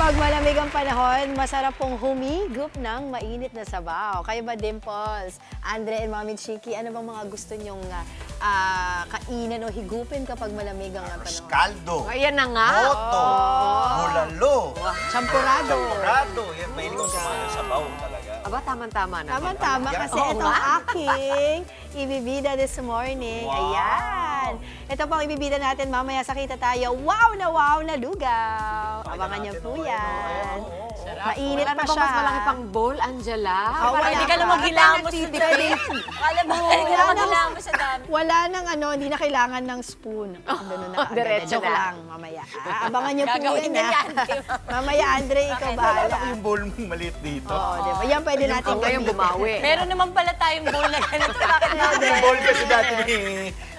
Kapag malamig ang panahon, masarap pong humigop ng mainit na sabaw. Kayo ba, Dimples, Andre and Mami Chiki, ano bang mga gusto nyong kainan o higupin kapag malamig ang panahon? Kaldo. Ayan na nga. Moto. Bulalo. Champurado. Champurado. Yan, mahilig ko sa mga sabaw talaga. Aba, tama-tama na. Tama-tama kasi Oo ito ang nga. aking ibibida this morning. Wow. Ayan. Ito pang ibibida natin mamaya sa Kita Tayo. Wow na lugaw. Abangan niyo po yan. Mainit Wala pa na bang siya. mas malaki pang bowl, Angela? Oh, Para wala hindi ka na pa. maghilamos sa Alam mo, hindi ka na maghilamos sa dami. Wala nang hindi na kailangan ng spoon. Ganun na agad. Diretso Joke na. lang, mamaya. Abangan niyo po Gagawin yan, na yan. Mamaya, Andre, ikaw Wala bahala. ko yung bowl mong maliit dito. Oo, di ba? Yan pwede natin Ang ngayon bumawi. Meron naman pala tayong bowl na ganito. Bakit na? Yung bowl kasi dati ni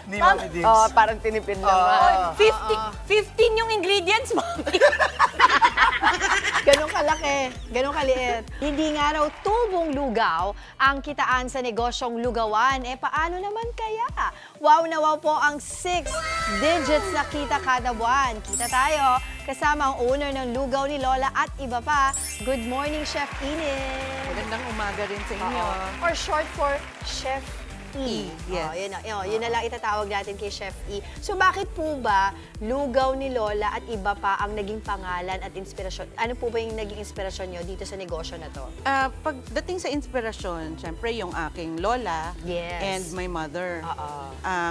Mami Dins. Oh, parang tinipid naman. 15 yung ingredients, Mami. Ganun kalaki, ganun kaliit. Hindi nga raw tubong lugaw ang kitaan sa negosyong lugawan. Paano naman kaya? Wow na wow po ang 6 digits na kita kada buwan. Kita tayo, kasama ang owner ng lugaw ni Lola at iba pa. Good morning, Chef Ines. Magandang umaga rin sa inyo. Or short for Chef E. Yes. Yun na lang itatawag natin kay Chef E. So bakit po ba lugaw ni Lola at iba pa ang naging pangalan at inspirasyon? Ano po ba yung naging inspirasyon nyo dito sa negosyo na to? Pagdating sa inspirasyon, syempre yung aking lola Yes. and my mother.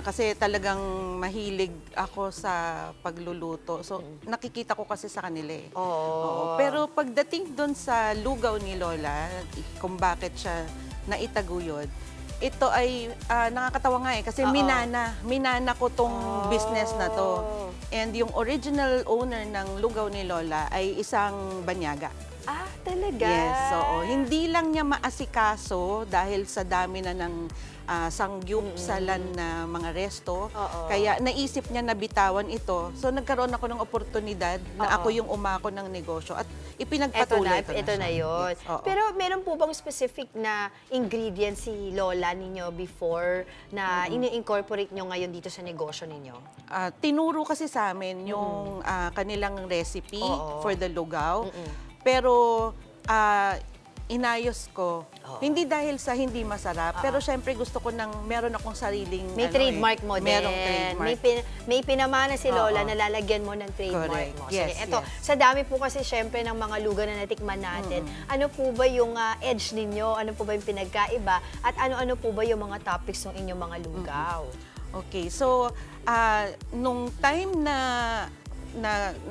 Kasi talagang mahilig ako sa pagluluto. So, nakikita ko kasi sa kanila eh. Oo. Pero pagdating doon sa lugaw ni Lola, kung bakit siya naitaguyod, ito ay nakakatawa nga eh kasi minana ko tong business na to. And yung original owner ng lugaw ni Lola ay isang banyaga. Ah, talaga? Yes, oo. Hindi lang niya maasikaso dahil sa dami na ng sangyup salan na mga resto. Kaya naisip niya na bitawan ito. So nagkaroon ako ng oportunidad na ako yung umako ng negosyo at ipinagpatuloy ko Ito na siya. yun. Yes, oo. Pero meron po bang specific na ingredients si Lola ninyo before na ini-incorporate nyo ngayon dito sa negosyo ninyo? Tinuro kasi sa amin yung kanilang recipe for the lugaw. Pero inayos ko. Hindi dahil sa hindi masarap, pero syempre gusto ko meron akong sariling May trademark mo din. Merong trademark. May pinamana si Lola na lalagyan mo ng trademark Correct. mo. Yes, Sige, ito, yes. sa dami po kasi syempre ng mga lugaw na natikman natin, ano po ba yung edge ninyo? Ano po ba yung pinagkaiba? At ano-ano po ba yung mga topics ng inyong mga lugaw? Okay, so nung time na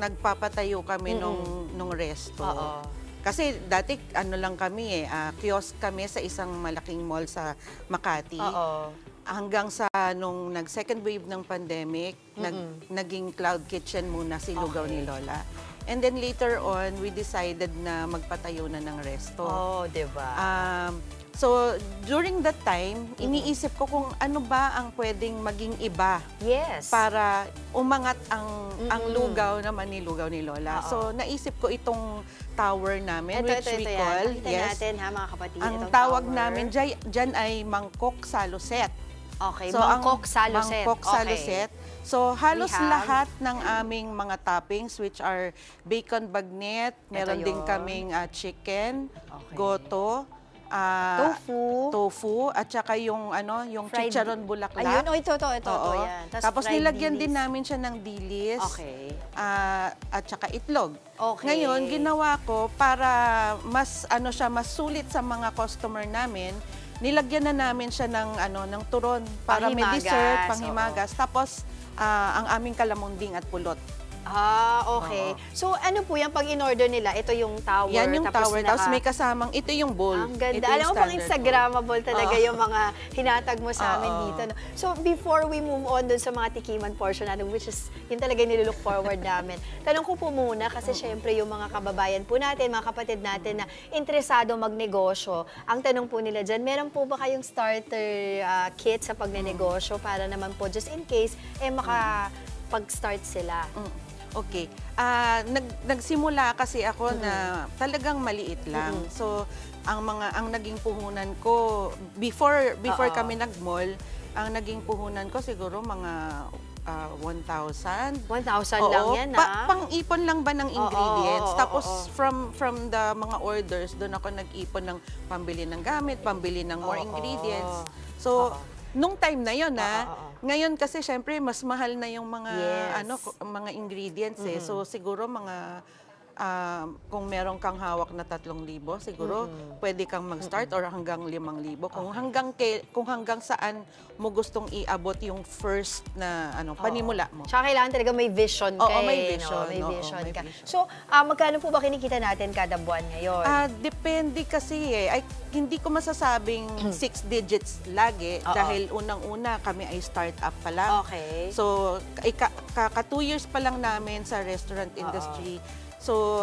nagpapatayo kami nung resto, kasi dati ano lang kami kiosk kami sa isang malaking mall sa Makati. Hanggang sa nung nag-second wave ng pandemic, naging cloud kitchen muna si lugaw ni Lola. And then later on, we decided na magpatayo na ng resto. di ba? So, during that time, iniisip ko kung ano ba ang pwedeng maging iba Yes. para umangat ang lugaw naman ni lugaw ni Lola. So, naisip ko itong tower namin, which we call, Nakita natin ha, mga kapatid. ang itong tawag tower. namin dyan ay Mangkok Saluset. Okay, So, Mangkok ang Saluset. Mangkok Saluset. So, halos We have- lahat ng aming mga toppings, which are bacon bagnet, meron din yun. kaming chicken, Okay. goto, tofu, at saka yung Fried- chicharon bulaklak. Ayun, ito, Oo. yan. Tapos fried nilagyan din dilis. namin siya ng dilis. Okay. At saka itlog. Okay. Ngayon, ginawa ko para mas mas sulit sa mga customer namin. Nilagyan na namin siya ng turon para may Panghimagas, dessert, panghimagas. Tapos ang aming kalamunding at pulot. Okay. So, ano po yan pag in-order nila? Ito yung tower. Yan yung tapos tower. Tapos may kasamang, ito yung bowl. Ang Ito ganda. yung Alam mo, pang standard Instagrammable talaga Oo. yung mga hinatag mo sa amin dito. No? So, before we move on dun sa mga tikiman portion natin, which is yun talaga yung nilook forward namin, tanong ko po muna, kasi syempre yung mga kababayan po natin, mga kapatid natin na interesado magnegosyo, ang tanong po nila dyan, meron po ba kayong starter kit sa pagnenegosyo para naman po, just in case, makapag-start sila? Okay. Nagsimula kasi ako na talagang maliit lang. So, ang naging puhunan ko before kami nag-mall, ang naging puhunan ko siguro mga 1,000. 1,000 lang Oo, yan, pang-ipon lang ba ng ingredients? oo, Tapos oo. from the mga orders, doon ako nag-ipon ng pambili ng gamit, pambili ng more ingredients. So, nung time na yon ngayon kasi syempre mas mahal na yung mga Yes. mga ingredients eh. So siguro mga kung meron kang hawak na 3,000, siguro pwede kang mag-start or hanggang 5,000. Kung hanggang saan mo gustong iabot yung first na panimula mo. Tsaka kailangan talaga may vision ka Oo, may eh, vision. May Oo, vision may ka. vision. So, magkano po ba kinikita natin kada buwan ngayon? Depende kasi eh. Hindi ko masasabing 6 digits lagi dahil unang-una kami ay start-up pa lang. Okay. So, kaka 2 years pa lang namin sa restaurant industry. So,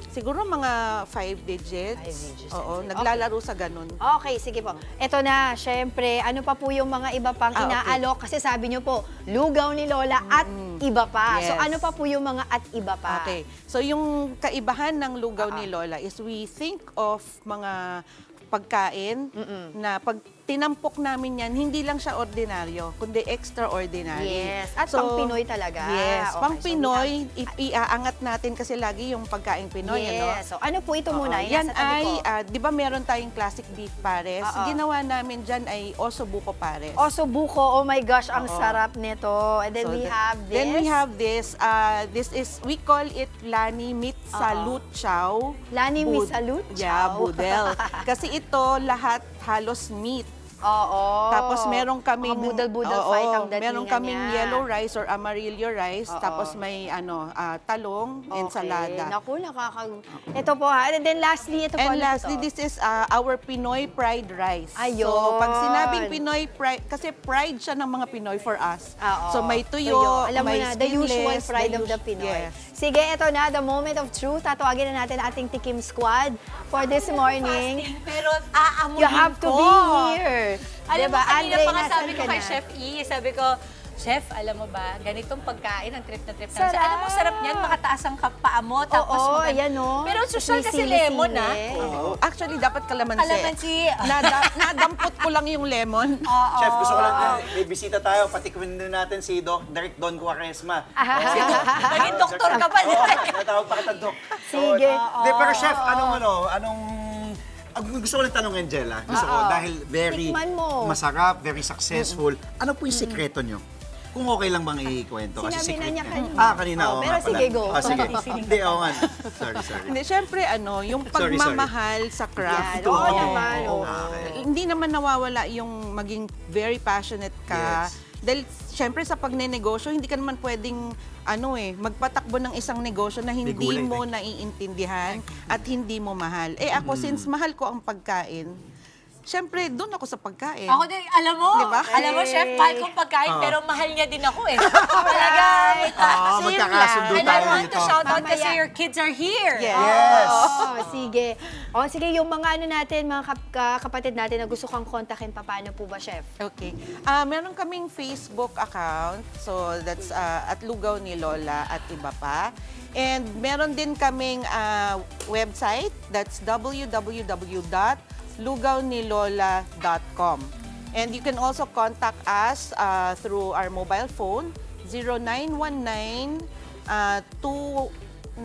siguro mga 5 digits. 5 digits. Oo, Okay. naglalaro sa ganun. Okay, sige po. Ito na, syempre, ano pa po yung mga iba pang Okay. inaalok? Kasi sabi niyo po, lugaw ni Lola at iba pa. So, Yes. ano pa po yung mga at iba pa? Okay. So, yung kaibahan ng lugaw ni Lola is we think of mga pagkain na pag tinampok namin yan, hindi lang siya ordinaryo, kundi extraordinary. Yes. At pang Pinoy talaga. Yes. Okay, Pang so Pinoy, iaangat natin kasi lagi yung pagkaing Pinoy. Yes. So, ano po ito muna? Oo. Yan Nasa tabi ay, ko. di ba meron tayong classic beef pares? Ginawa namin dyan ay osobuco pares. Osobuco, oh my gosh, ang sarap nito. And then So we that- have this. Then we have this. This is, we call it Lani Meat Salut Chow. Lani Meat Salut Yeah, Chow. budel. Kasi ito, lahat halos meat. Oo. Tapos meron kaming Mga budal-budal Oo, fight ang datingan meron kaming niya. yellow rice or amarillo rice, tapos may talong, ensalada. Naku, Ito po ha. And then lastly, ito po. And ano lastly, to? this is our Pinoy fried rice. Ayun. So, pag sinabing Pinoy fried, kasi fried siya ng mga Pinoy for us. Oo. So, may tuyo, Alam mo may na, the usual skinless, pride the of the us- Pinoy. Yes. Sige, ito na, the moment of truth. Tatawagin na natin ating Tikim Squad for this morning. Pero aamuhin You have to ko. be here. Alam Diba, mo, kanina Andre, pa nga nasaan sabi ko ka kay na? Chef E, sabi ko, Chef, alam mo ba, ganitong pagkain, ang trip na trip namin. Sarap. Alam mo, sarap niyan, makataas ang paa mo, tapos Oo, maganda. ayan o. Pero social kasi lemon, ha? Oo. Actually, dapat kalamansi. Kalamansi. Nadampot ko lang yung lemon. Chef, gusto ko lang may bisita tayo. Patikwin din natin si Doc Direk Don Quaresma. Naging doktor ka pala. Natawag pa kita, Doc. Sige. Pero Chef, anong gusto ko lang tanong, Angela. Gusto ko, dahil very Tikman mo. masarap, very successful. Ano po yung sikreto nyo? Kung okay lang bang ikwento? Kasi Sinabi na secret niya yan. kanina. Kanina. Oh, oo pero nga pala. sige, go. Sige. Hindi, oo nga. Sorry. Hindi, syempre, yung Sorry. pagmamahal sa craft. Yan. Oo naman. Oo. Hindi naman nawawala yung maging very passionate ka. Yes. Dahil, syempre, sa pagnenegosyo, hindi ka naman pwedeng, magpatakbo ng isang negosyo na hindi Bigulay, mo naiintindihan at hindi mo mahal. Ako, since mahal ko ang pagkain, syempre, doon ako sa pagkain. Ako din, alam mo, Diba? Chef, mahal kong pagkain, pero mahal niya din ako eh. Talagang, magkakasundo and I tayo want to dito. shout out kasi Mamaya. your kids are here. Yes. Sige. Sige, yung mga natin, mga kapatid natin na gusto kang kontakin, paano po ba, Chef? Okay. Meron kaming Facebook account. So, that's at Lugaw ni Lola at iba pa. And meron din kaming website. That's www.lugawnillola.com. And you can also contact us through our mobile phone,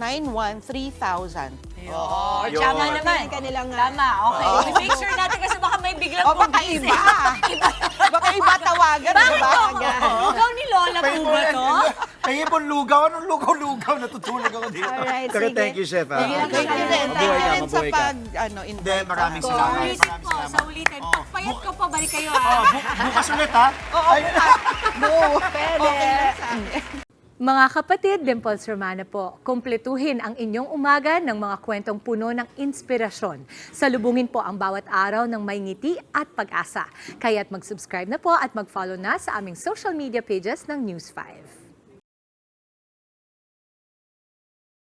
0919-291-3000. Oh, Yun. tama naman. Kanilang, Tama, okay. Make sure natin kasi baka may biglang O, baka bumisi. iba. Baka iba tawagan, di Bakit ba? ako? Lugaw ni Lola po ba to? Kaya po lugaw. Anong lugaw? Natutulog ako dito. Alright, Pero sige. thank you, Chef. Thank you. Thank you rin. Mabuhay Thank you ka, rin sa mabuhay ka. invite. Hindi, maraming salamat. Ulitin po, Maraming sa ulitin. Pag payat ka pa, balik kayo ha. Bukas ulit, ha? Pwede. Mga kapatid, Dimples Romana po, kumpletuhin ang inyong umaga ng mga kwentong puno ng inspirasyon. Salubungin po ang bawat araw ng may ngiti at pag-asa. Kaya't mag-subscribe na po at mag-follow na sa aming social media pages ng News 5.